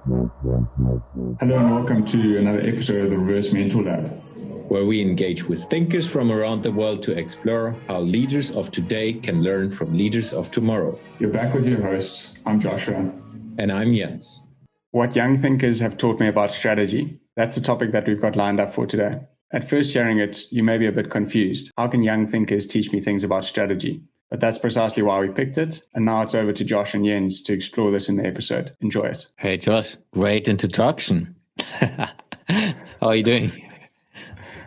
Hello and welcome to another episode of the Reverse Mentor Lab, where we engage with thinkers from around the world to explore how leaders of today can learn from leaders of tomorrow. You're back with your hosts. I'm Joshua. And I'm Jens. What young thinkers have taught me about strategy. That's the topic that we've got lined up for today. At first hearing it, you may be a bit confused. How can young thinkers teach me things about strategy? But that's precisely why we picked it. And now it's over to Josh and Jens to explore this in the episode. Enjoy it. Hey, Josh. Great introduction. How are you doing?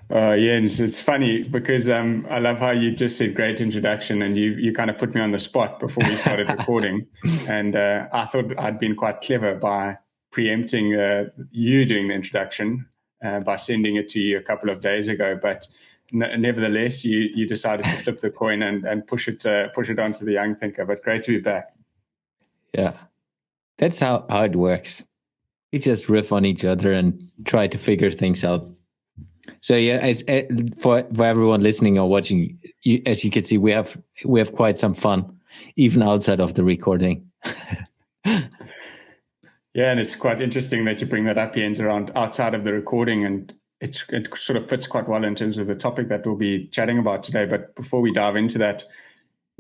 Jens, it's funny because I love how you just said great introduction and you kind of put me on the spot before we started recording. And I thought I'd been quite clever by preempting you doing the introduction by sending it to you a couple of days ago. But nevertheless, you decided to flip the coin and push it onto the young thinker. But great to be back. Yeah, that's how it works. We just riff on each other and try to figure things out. So yeah, for everyone listening or watching, as you can see, we have quite some fun, even outside of the recording. Yeah, and it's quite interesting that you bring that up, Jens, around outside of the recording, and it sort of fits quite well in terms of the topic that we'll be chatting about today. But before we dive into that,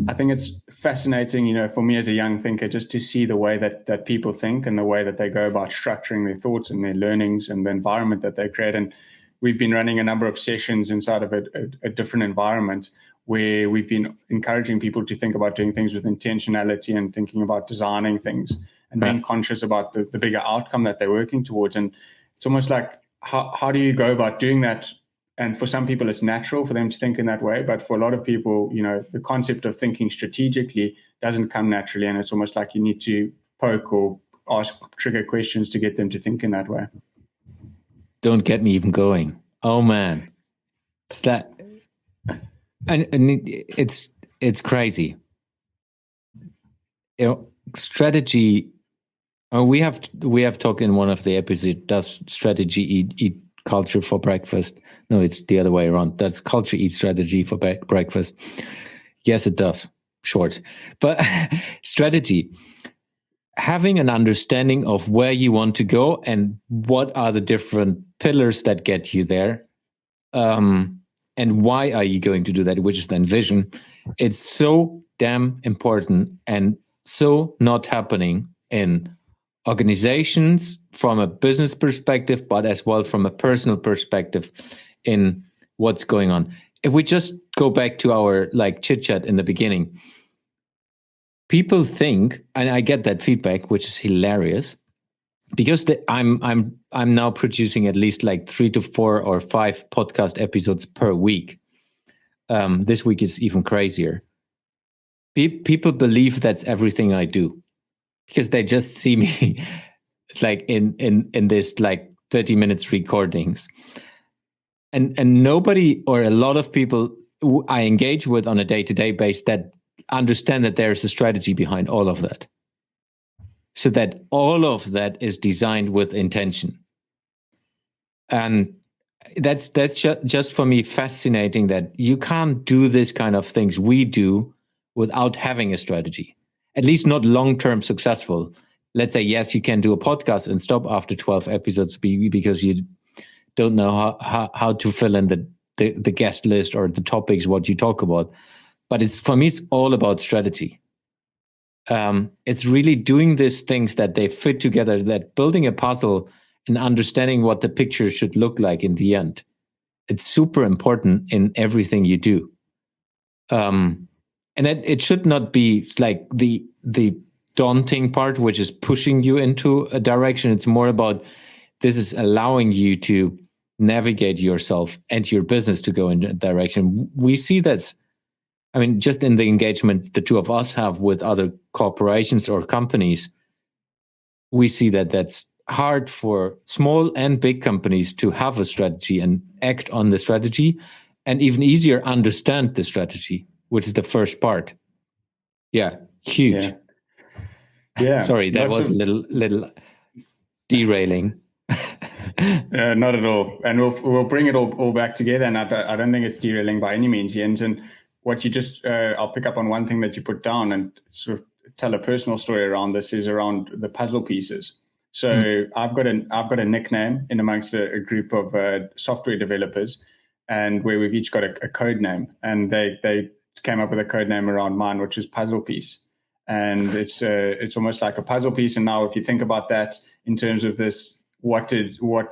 I think it's fascinating, for me as a young thinker, just to see the way that people think and the way that they go about structuring their thoughts and their learnings and the environment that they create. And we've been running a number of sessions inside of a different environment where we've been encouraging people to think about doing things with intentionality and thinking about designing things and being conscious about the bigger outcome that they're working towards. And it's almost like, how do you go about doing that? And for some people, it's natural for them to think in that way. But for a lot of people, the concept of thinking strategically doesn't come naturally. And it's almost like you need to poke or ask trigger questions to get them to think in that way. Don't get me even going. Oh man, it's that, and it's crazy. Strategy. We have talked in one of the episodes. Does strategy eat culture for breakfast? No, it's the other way around. Does culture eat strategy for breakfast? Yes, it does. Short, but strategy. Having an understanding of where you want to go and what are the different pillars that get you there, and why are you going to do that, which is then vision. It's so damn important and so not happening in organizations from a business perspective, but as well from a personal perspective in what's going on. If we just go back to our chit chat in the beginning, people think, and I get that feedback, which is hilarious, because I'm now producing at least 3 to 4 or 5 podcast episodes per week. This week is even crazier. People believe that's everything I do because they just see me in this 30 minutes recordings, and nobody or a lot of people I engage with on a day-to-day basis that understand that there's a strategy behind all of that, so that all of that is designed with intention. And that's just for me fascinating that you can't do this kind of things we do without having a strategy, at least not long-term successful. Let's say, yes, you can do a podcast and stop after 12 episodes because you don't know how to fill in the guest list or the topics, what you talk about. But for me, it's all about strategy. It's really doing these things that they fit together, that building a puzzle and understanding what the picture should look like in the end. It's super important in everything you do. And it should not be the daunting part, which is pushing you into a direction. It's more about this is allowing you to navigate yourself and your business to go in a direction. We see that. I mean, just in the engagement the two of us have with other corporations or companies, we see that that's hard for small and big companies to have a strategy and act on the strategy, and even easier understand the strategy, which is the first part. Yeah, huge. Yeah. Sorry, that was a little derailing. Not at all. And we'll bring it all back together. And I don't think it's derailing by any means, Jens. And what you just, I'll pick up on one thing that you put down and sort of tell a personal story around this is around the puzzle pieces. So I've got a nickname in amongst a group of software developers, and where we've each got a code name, and they came up with a code name around mine, which is Puzzle Piece. And it's almost like a puzzle piece. And now if you think about that in terms of this, what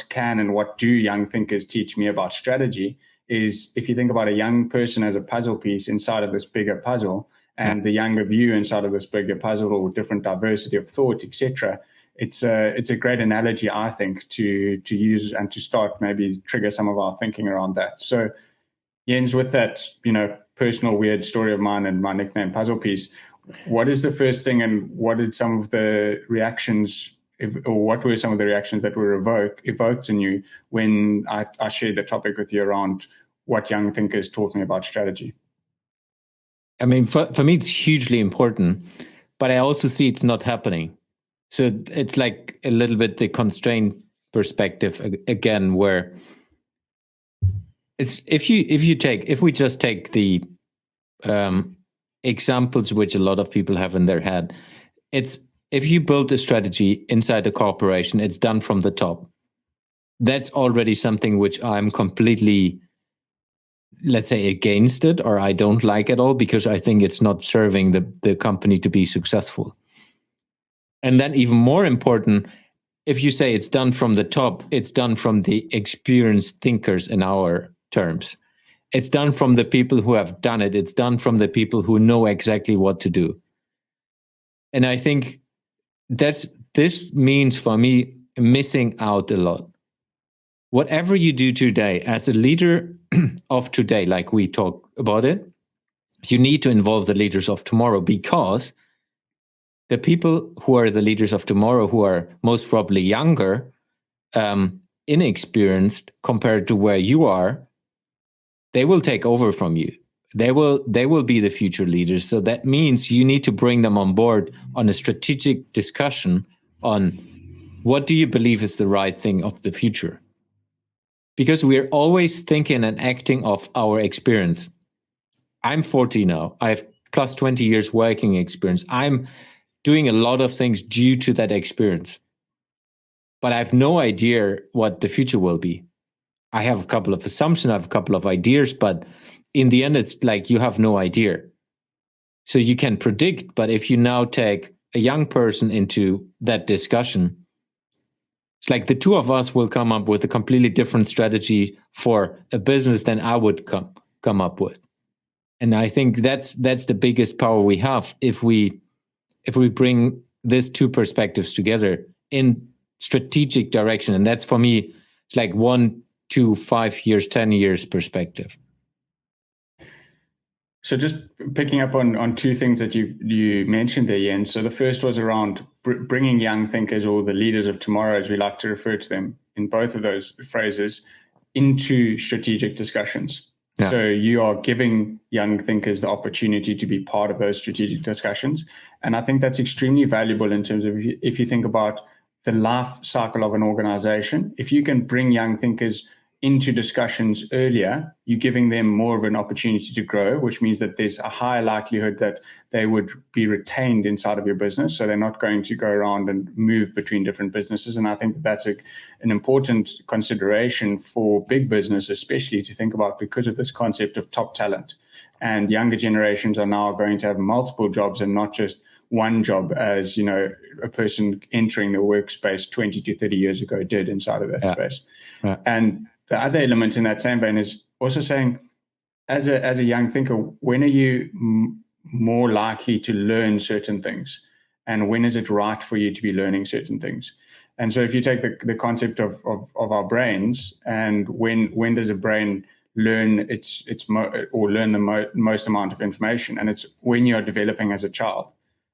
can and what do young thinkers teach me about strategy, is if you think about a young person as a puzzle piece inside of this bigger puzzle, and the younger view inside of this bigger puzzle, or different diversity of thought, etc. It's a great analogy, I think, to use and to start maybe trigger some of our thinking around that. So Jens, with that, personal weird story of mine and my nickname Puzzle Piece, what is the first thing, and what did some of the reactions, what were some of the reactions that were evoked in you when I shared the topic with you around what young thinkers taught me about strategy? I mean, for me, it's hugely important, but I also see it's not happening. So it's like a little bit the constrained perspective again, where it's if we just take the examples which a lot of people have in their head, it's if you build a strategy inside a corporation, it's done from the top. That's already something which I'm completely, let's say, against it, or I don't like at all, because I think it's not serving the company to be successful. And then even more important, if you say it's done from the top, it's done from the experienced thinkers in our terms. It's done from the people who have done it. It's done from the people who know exactly what to do. And I think this means for me missing out a lot. Whatever you do today as a leader of today, like we talk about it, you need to involve the leaders of tomorrow, because the people who are the leaders of tomorrow, who are most probably younger, inexperienced compared to where you are, they will take over from you. They will be the future leaders. So that means you need to bring them on board on a strategic discussion on what do you believe is the right thing of the future. Because we're always thinking and acting off our experience. I'm 40 now. I have plus 20 years working experience. I'm doing a lot of things due to that experience. But I have no idea what the future will be. I have a couple of assumptions, I have a couple of ideas, but in the end, it's like you have no idea. So you can predict, but if you now take a young person into that discussion, it's like the two of us will come up with a completely different strategy for a business than I would come up with. And I think that's the biggest power we have if we bring these two perspectives together in strategic direction. And that's, for me, it's like 1 to 5 years, 10 years perspective. So just picking up on two things that you mentioned there, Jens. So the first was around bringing young thinkers, or the leaders of tomorrow, as we like to refer to them in both of those phrases, into strategic discussions. Yeah. So you are giving young thinkers the opportunity to be part of those strategic discussions. And I think that's extremely valuable in terms of if you think about the life cycle of an organization. If you can bring young thinkers into discussions earlier, you're giving them more of an opportunity to grow, which means that there's a higher likelihood that they would be retained inside of your business. So they're not going to go around and move between different businesses. And I think that's an important consideration for big business, especially to think about, because of this concept of top talent. And younger generations are now going to have multiple jobs and not just one job, as a person entering the workspace 20 to 30 years ago did inside of that space. Yeah. And the other element in that same vein is also saying, as a young thinker, when are you more likely to learn certain things, and when is it right for you to be learning certain things? And so if you take the concept of our brains, and when does a brain learn learn the most amount of information, and it's when you're developing as a child,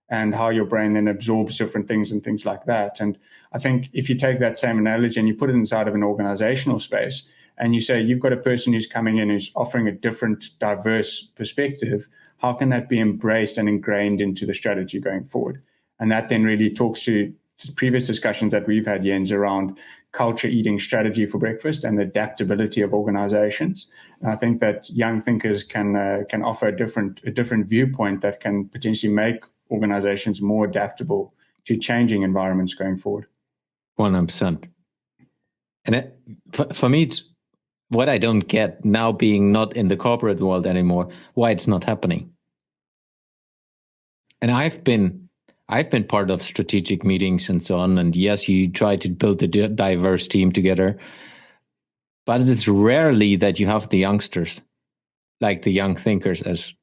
and how your brain then absorbs different things and things like that. And I think if you take that same analogy and you put it inside of an organizational space, and you say you've got a person who's coming in who's offering a different, diverse perspective, how can that be embraced and ingrained into the strategy going forward? And that then really talks to previous discussions that we've had, Jens, around culture eating strategy for breakfast and the adaptability of organizations. And I think that young thinkers can offer a different viewpoint that can potentially make organizations more adaptable to changing environments going forward. 100%. And for me, it's what I don't get now, being not in the corporate world anymore, why it's not happening. And I've been part of strategic meetings and so on. And yes, you try to build a diverse team together, but it's rarely that you have the youngsters, like the young thinkers, as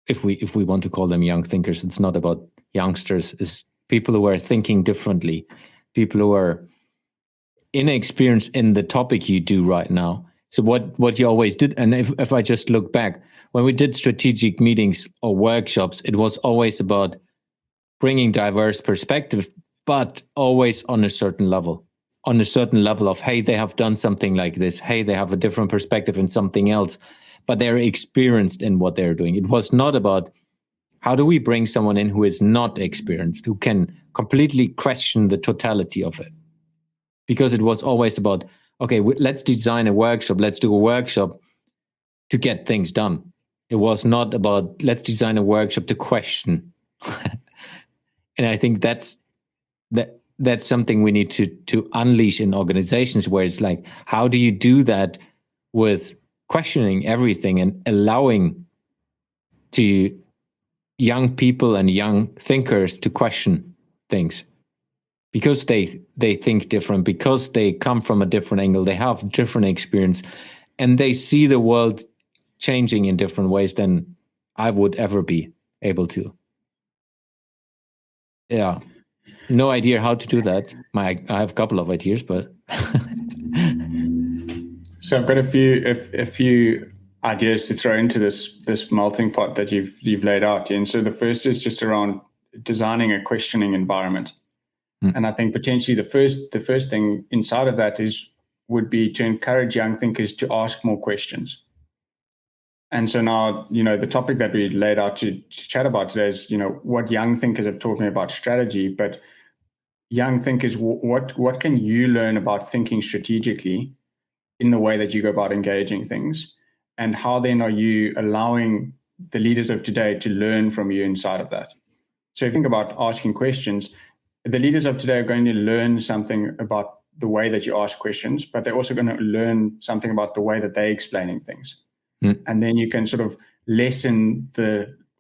if we want to call them young thinkers. It's not about youngsters. It's people who are thinking differently, people who are inexperienced in the topic you do right now. So what you always did, and if I just look back, when we did strategic meetings or workshops, it was always about bringing diverse perspective, but always on a certain level of, hey, they have done something like this. Hey, they have a different perspective in something else, but they're experienced in what they're doing. It was not about how do we bring someone in who is not experienced, who can completely question the totality of it. Because it was always about, okay, let's design a workshop. Let's do a workshop to get things done. It was not about, let's design a workshop to question. And I think that's something we need to unleash in organizations, where it's like, how do you do that with questioning everything and allowing to young people and young thinkers to question things? Because they think different, because they come from a different angle, they have different experience, and they see the world changing in different ways than I would ever be able to. Yeah, no idea how to do that. I have a couple of ideas, but so I've got a few ideas to throw into this melting pot that you've laid out. And so the first is just around designing a questioning environment. And I think potentially the first thing inside of that would be to encourage young thinkers to ask more questions. And so now, the topic that we laid out to chat about today is, what young thinkers are talking about strategy, but young thinkers, what can you learn about thinking strategically in the way that you go about engaging things? And how then are you allowing the leaders of today to learn from you inside of that? So if you think about asking questions, the leaders of today are going to learn something about the way that you ask questions, but they're also going to learn something about the way that they're explaining things. And then you can sort of lessen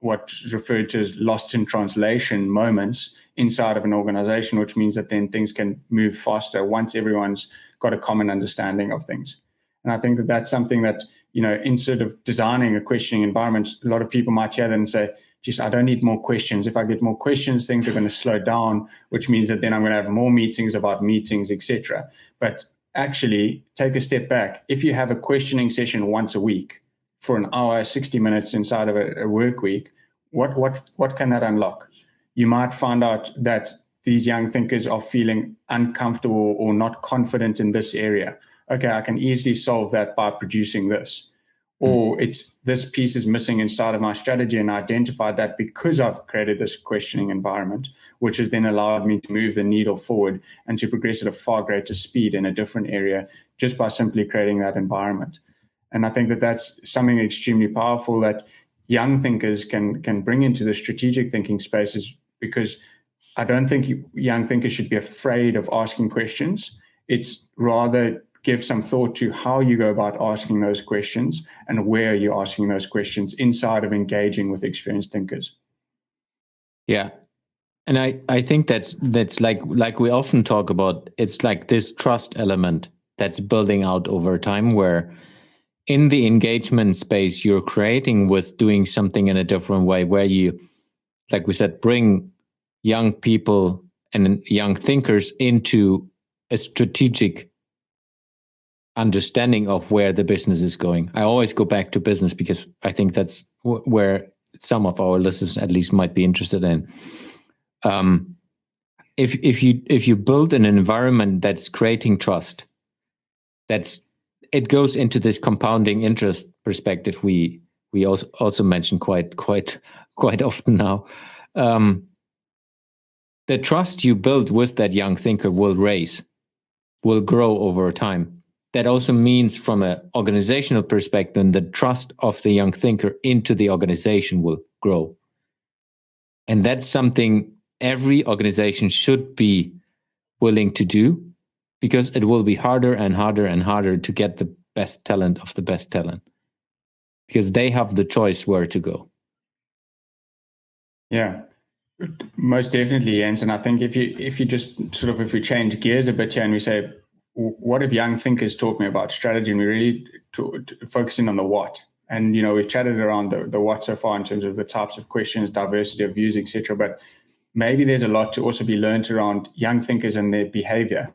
what's referred to as lost in translation moments inside of an organization, which means that then things can move faster once everyone's got a common understanding of things. And I think that that's something that, instead of designing a questioning environment, a lot of people might hear that and say, geez, I don't need more questions. If I get more questions, things are going to slow down, which means that then I'm going to have more meetings about meetings, etc. But actually, take a step back. If you have a questioning session once a week for an hour, 60 minutes inside of a work week, what can that unlock? You might find out that these young thinkers are feeling uncomfortable or not confident in this area. Okay, I can easily solve that by producing this. Or it's this piece is missing inside of my strategy, and I identified that because I've created this questioning environment, which has then allowed me to move the needle forward and to progress at a far greater speed in a different area just by simply creating that environment. And I think that that's something extremely powerful that young thinkers can bring into the strategic thinking spaces, because I don't think young thinkers should be afraid of asking questions. It's rather give some thought to how you go about asking those questions and where you're asking those questions inside of engaging with experienced thinkers. Yeah. And I think that's like we often talk about, it's like this trust element that's building out over time, where in the engagement space you're creating with doing something in a different way, where you, like we said, bring young people and young thinkers into a strategic understanding of where the business is going. I always go back to business because I think that's where some of our listeners at least might be interested in. If you build an environment that's creating trust, it goes into this compounding interest perspective we also mention quite often now. The trust you build with that young thinker will grow over time. That also means, from an organizational perspective, the trust of the young thinker into the organization will grow. And that's something every organization should be willing to do, because it will be harder and harder and harder to get the best talent of the best talent, because they have the choice where to go. Yeah, most definitely, Jens. And I think if you just if we change gears a bit here and we say, what have young thinkers taught me about strategy? And we really focusing on the what. And, we've chatted around the what so far in terms of the types of questions, diversity of views, etc. But maybe there's a lot to also be learned around young thinkers and their behavior,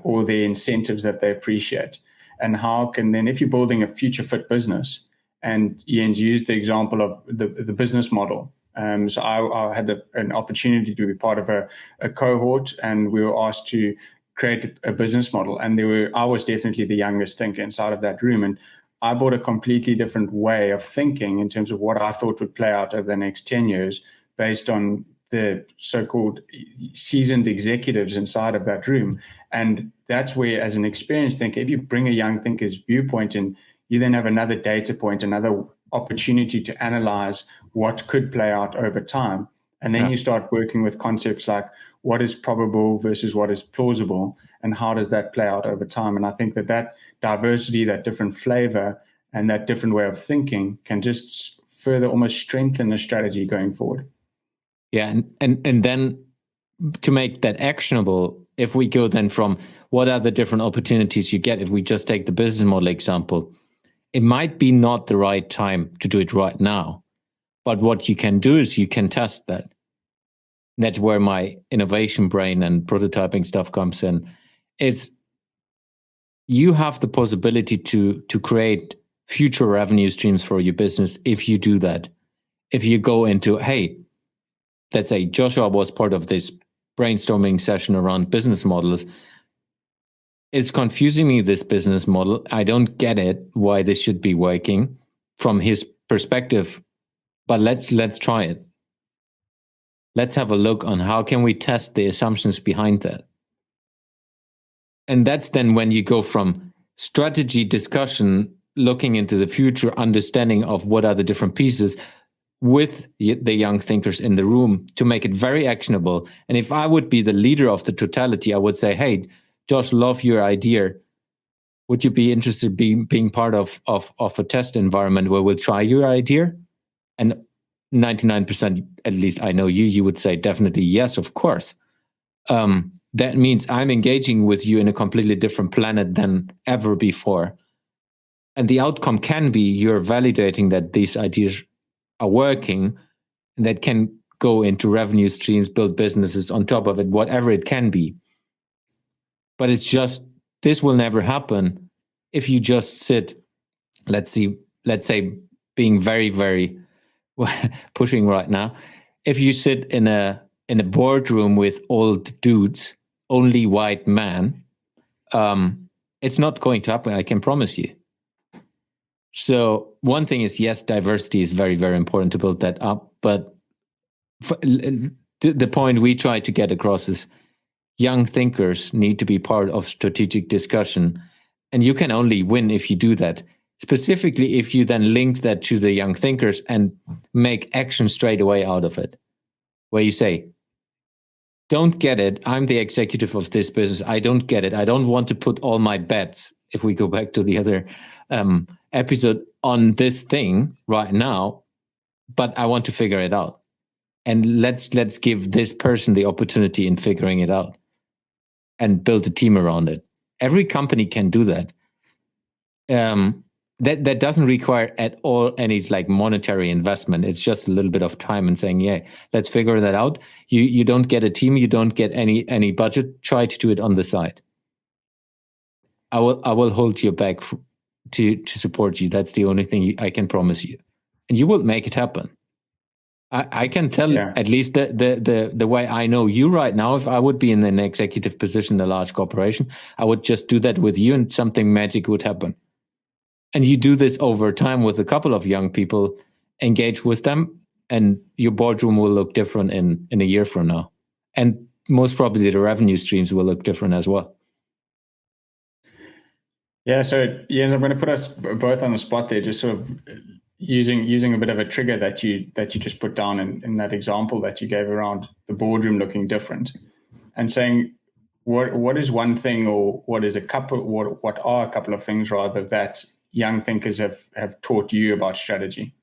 or their incentives that they appreciate. And how can then, if you're building a future fit business, and Jens used the example of the business model. So I had an opportunity to be part of a cohort, and we were asked to create a business model. And I was definitely the youngest thinker inside of that room. And I brought a completely different way of thinking in terms of what I thought would play out over the next 10 years based on the so-called seasoned executives inside of that room. And that's where, as an experienced thinker, if you bring a young thinker's viewpoint in, you then have another data point, another opportunity to analyze what could play out over time. And then you start working with concepts like what is probable versus what is plausible, and how does that play out over time. And I think that diversity, that different flavor, and that different way of thinking can just further almost strengthen the strategy going forward. Yeah, and then to make that actionable, if we go then from what are the different opportunities you get, if we just take the business model example, it might be not the right time to do it right now. But what you can do is you can test that. That's where my innovation brain and prototyping stuff comes in. It's you have the possibility to create future revenue streams for your business if you do that. If you go into, hey, let's say Joshua was part of this brainstorming session around business models. It's confusing me, this business model. I don't get it, why this should be working from his perspective, but let's try it. Let's have a look on how can we test the assumptions behind that. And that's then when you go from strategy discussion, looking into the future, understanding of what are the different pieces with the young thinkers in the room to make it very actionable. And if I would be the leader of the totality, I would say, hey, Josh, love your idea. Would you be interested in being part of a test environment where we'll try your idea? And 99%, at least I know you would say definitely yes, of course. That means I'm engaging with you in a completely different planet than ever before. And the outcome can be you're validating that these ideas are working, and that can go into revenue streams, build businesses on top of it, whatever it can be. But it's just, this will never happen if you just sit, let's say being very, very pushing right now, if you sit in a boardroom with old dudes, only white men, it's not going to happen, I can promise you. So one thing is, yes, diversity is very, very important to build that up. But the point we try to get across is young thinkers need to be part of strategic discussion. And you can only win if you do that. Specifically, if you then link that to the young thinkers and make action straight away out of it, where you say, don't get it. I'm the executive of this business. I don't get it. I don't want to put all my bets, if we go back to the other episode, on this thing right now, but I want to figure it out. And let's give this person the opportunity in figuring it out and build a team around it. Every company can do that. That doesn't require at all any like monetary investment. It's just a little bit of time and saying, yeah, let's figure that out. You don't get a team, you don't get any budget. Try to do it on the side. I will hold you back to support you. That's the only thing I can promise you, and you will make it happen. I can tell at least the way I know you right now. If I would be in an executive position in a large corporation, I would just do that with you, and something magic would happen. And you do this over time with a couple of young people, engage with them, and your boardroom will look different in a year from now. And most probably the revenue streams will look different as well. Yeah, so I'm going to put us both on the spot there, just sort of using a bit of a trigger that you just put down in that example that you gave around the boardroom looking different, and saying, what is one thing, or what are a couple of things rather that young thinkers have taught you about strategy?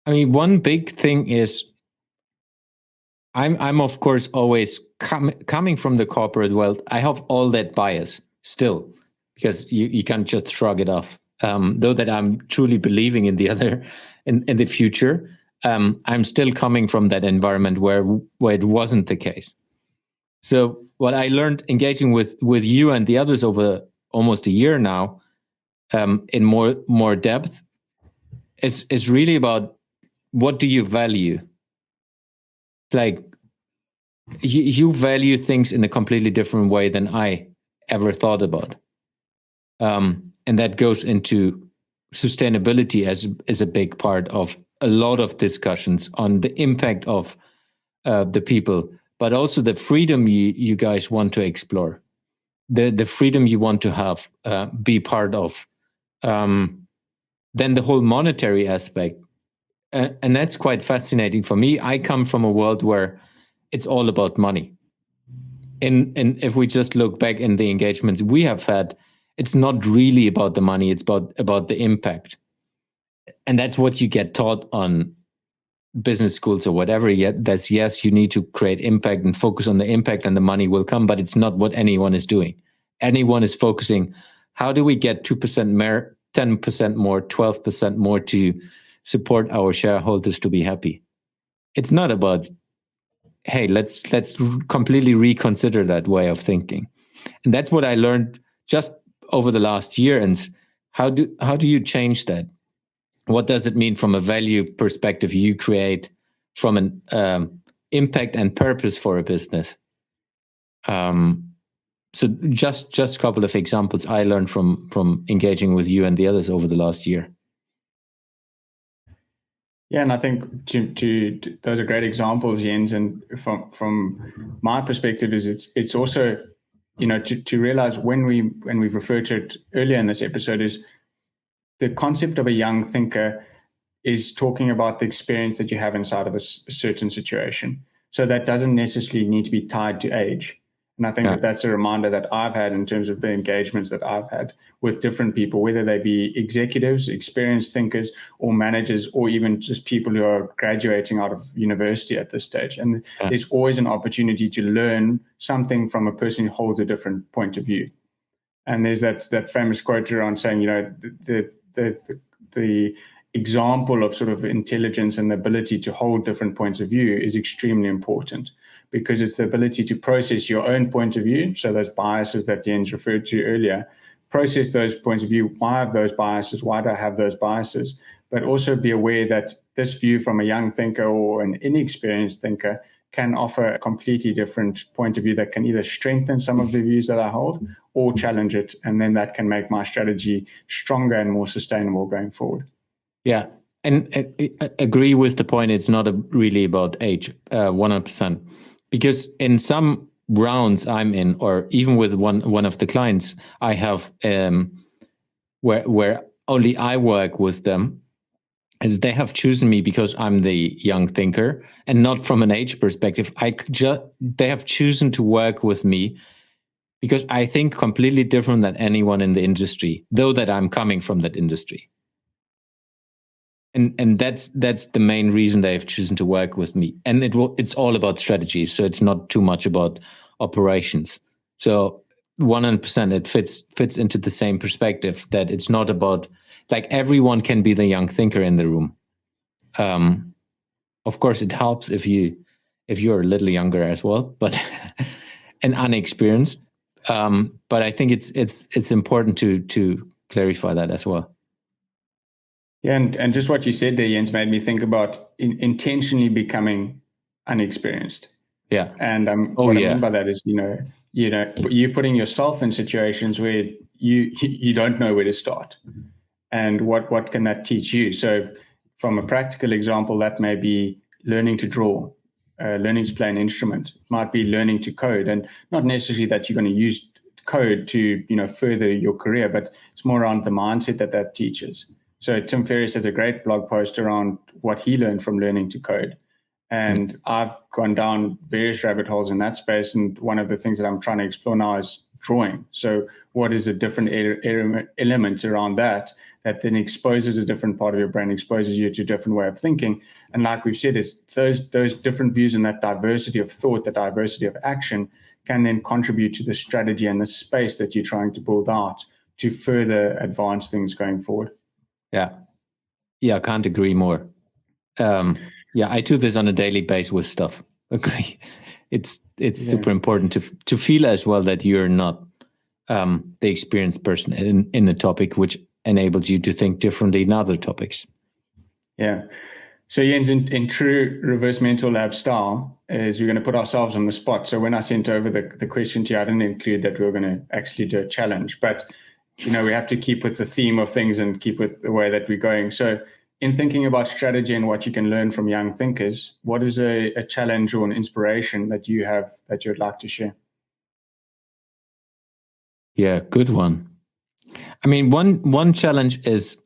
I mean, one big thing is I'm of course always coming from the corporate world. I have all that bias still, because you can't just shrug it off. Though that I'm truly believing in the other, in the future, I'm still coming from that environment where it wasn't the case. So what I learned engaging with you and the others over almost a year now, in more depth, is really about what do you value. Like you value things in a completely different way than I ever thought about, and that goes into sustainability as a big part of a lot of discussions on the impact of the people, but also the freedom you guys want to explore, the freedom you want to have, be part of. Then the whole monetary aspect, and that's quite fascinating for me. I come from a world where it's all about money. And if we just look back in the engagements we have had, it's not really about the money, it's about the impact. And that's what you get taught on business schools or whatever. Yet that's, yes, you need to create impact and focus on the impact and the money will come, but it's not what anyone is doing. Anyone is focusing, how do we get 2% more, 10% more, 12% more to support our shareholders to be happy? It's not about, hey, let's completely reconsider that way of thinking. And that's what I learned just over the last year. And how do you change that? What does it mean from a value perspective you create from an impact and purpose for a business? So just a couple of examples I learned from engaging with you and the others over the last year. Yeah, and I think to those are great examples, Jens. And from my perspective, is it's also, to realize when we've referred to it earlier in this episode, is the concept of a young thinker is talking about the experience that you have inside of a certain situation. So that doesn't necessarily need to be tied to age. And I think that's a reminder that I've had in terms of the engagements that I've had with different people, whether they be executives, experienced thinkers, or managers, or even just people who are graduating out of university at this stage. And there's always an opportunity to learn something from a person who holds a different point of view. And there's that famous quote around saying, the example of sort of intelligence and the ability to hold different points of view is extremely important, because it's the ability to process your own point of view. So those biases that Jens referred to earlier, process those points of view. Why have those biases? Why do I have those biases? But also be aware that this view from a young thinker or an inexperienced thinker can offer a completely different point of view that can either strengthen some of the views that I hold or challenge it. And then that can make my strategy stronger and more sustainable going forward. Yeah. And I agree with the point. It's not really about age, 100%. Because in some rounds I'm in, or even with one of the clients I have, where only I work with them, is they have chosen me because I'm the young thinker and not from an age perspective. They have chosen to work with me because I think completely different than anyone in the industry, though that I'm coming from that industry. And that's the main reason they have chosen to work with me. And it's all about strategy, so it's not too much about operations. So 100% it fits into the same perspective, that it's not about, like, everyone can be the young thinker in the room. Of course, it helps if you're a little younger as well, but and unexperienced. But I think it's important to clarify that as well. Yeah, and just what you said there, Jens, made me think about intentionally becoming unexperienced. Yeah. And what I mean by that is, you're putting yourself in situations where you don't know where to start. And what can that teach you? So from a practical example, that may be learning to draw, learning to play an instrument. It might be learning to code, and not necessarily that you're going to use code to, further your career, but it's more around the mindset that teaches. So Tim Ferriss has a great blog post around what he learned from learning to code. And I've gone down various rabbit holes in that space. And one of the things that I'm trying to explore now is drawing. So what is a different element around that then exposes a different part of your brain, exposes you to a different way of thinking. And like we've said, it's those different views and that diversity of thought, the diversity of action can then contribute to the strategy and the space that you're trying to build out to further advance things going forward. Yeah, I can't agree more. I do this on a daily basis with stuff. Agree. It's super important to feel as well that you're not the experienced person in a topic, which enables you to think differently in other topics. Yeah. So Jens, in true Reverse Mentor Lab style, is we're going to put ourselves on the spot. So when I sent over the question to you, I didn't include that we were going to actually do a challenge, but we have to keep with the theme of things and keep with the way that we're going. So in thinking about strategy and what you can learn from young thinkers, what is a challenge or an inspiration that you have that you'd like to share? Yeah, good one. I mean, one challenge is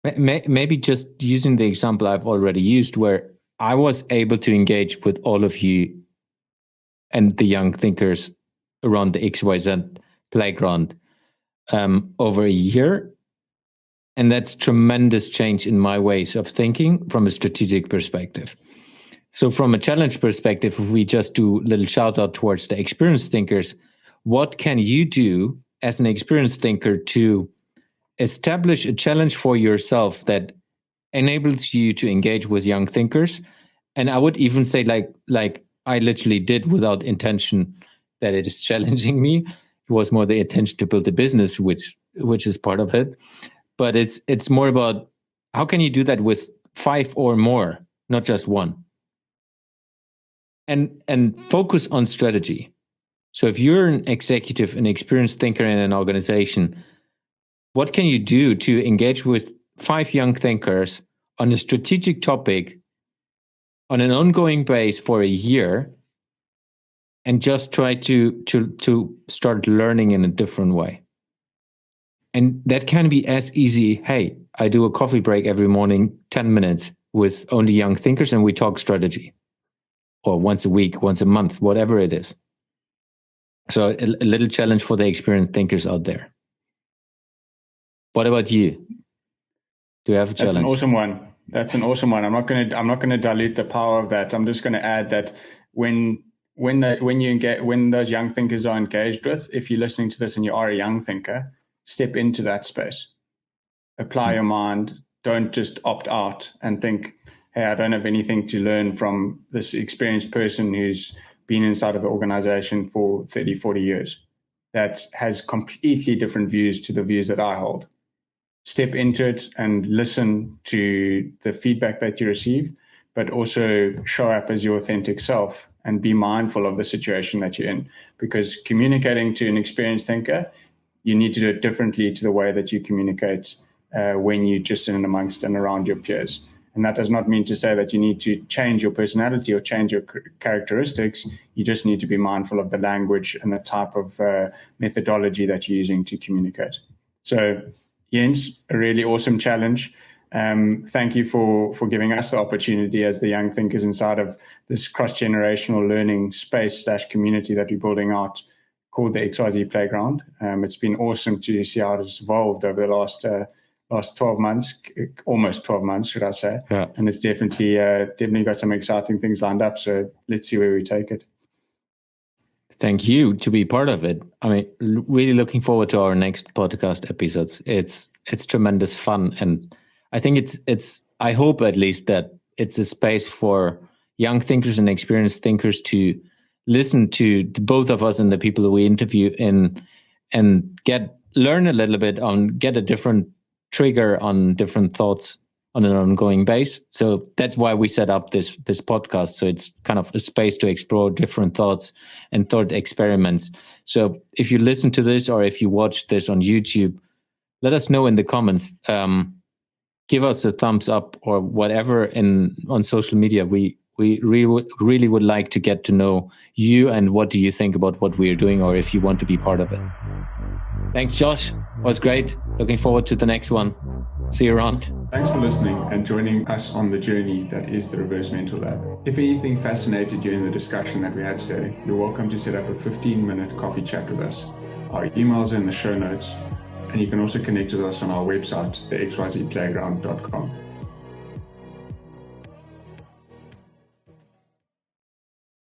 maybe just using the example I've already used, where I was able to engage with all of you and the young thinkers around the XYZ playground over a year. And that's tremendous change in my ways of thinking from a strategic perspective. So from a challenge perspective, if we just do a little shout out towards the experienced thinkers, what can you do as an experienced thinker to establish a challenge for yourself that enables you to engage with young thinkers? And I would even say like I literally did without intention that it is challenging me. It was more the intention to build a business, which is part of it. But it's more about how can you do that with 5 or more, not just one. And focus on strategy. So if you're an executive, an experienced thinker in an organization, what can you do to engage with 5 young thinkers on a strategic topic on an ongoing base for a year and just try to start learning in a different way? And that can be as easy. Hey, I do a coffee break every morning, 10 minutes with only young thinkers, and we talk strategy. Or once a week, once a month, whatever it is. So a little challenge for the experienced thinkers out there. What about you? Do you have a challenge? That's an awesome one. I'm not going to dilute the power of that. I'm just going to add that when those young thinkers are engaged with, if you're listening to this and you are a young thinker, step into that space. Apply your mind. Don't just opt out and think, hey, I don't have anything to learn from this experienced person who's been inside of the organization for 30, 40 years that has completely different views to the views that I hold. Step into it and listen to the feedback that you receive, but also show up as your authentic self and be mindful of the situation that you're in. Because communicating to an experienced thinker, you need to do it differently to the way that you communicate when you're just in and amongst and around your peers. And that does not mean to say that you need to change your personality or change your characteristics. You just need to be mindful of the language and the type of methodology that you're using to communicate. So, Jens, a really awesome challenge. Thank you for giving us the opportunity as the young thinkers inside of this cross-generational learning space / community that we're building out called the XYZ Playground. It's been awesome to see how it's evolved over the last 12 months, almost 12 months, should I say. Yeah. And it's definitely got some exciting things lined up. So let's see where we take it. Thank you to be part of it. I mean, really looking forward to our next podcast episodes. It's tremendous fun. And I think it's I hope at least that it's a space for young thinkers and experienced thinkers to listen to both of us and the people that we interview and learn a little bit get a different trigger on different thoughts on an ongoing base. So that's why we set up this podcast. So it's kind of a space to explore different thoughts and thought experiments. So if you listen to this or if you watch this on YouTube, let us know in the comments. Give us a thumbs up or whatever on social media. We really would like to get to know you and what do you think about what we are doing, or if you want to be part of it. Thanks, Josh. It was great. Looking forward to the next one. See you around. Thanks for listening and joining us on the journey that is the Reverse Mentor Lab. If anything fascinated you in the discussion that we had today, you're welcome to set up a 15-minute coffee chat with us. Our emails are in the show notes, and you can also connect with us on our website, thexyzplayground.com.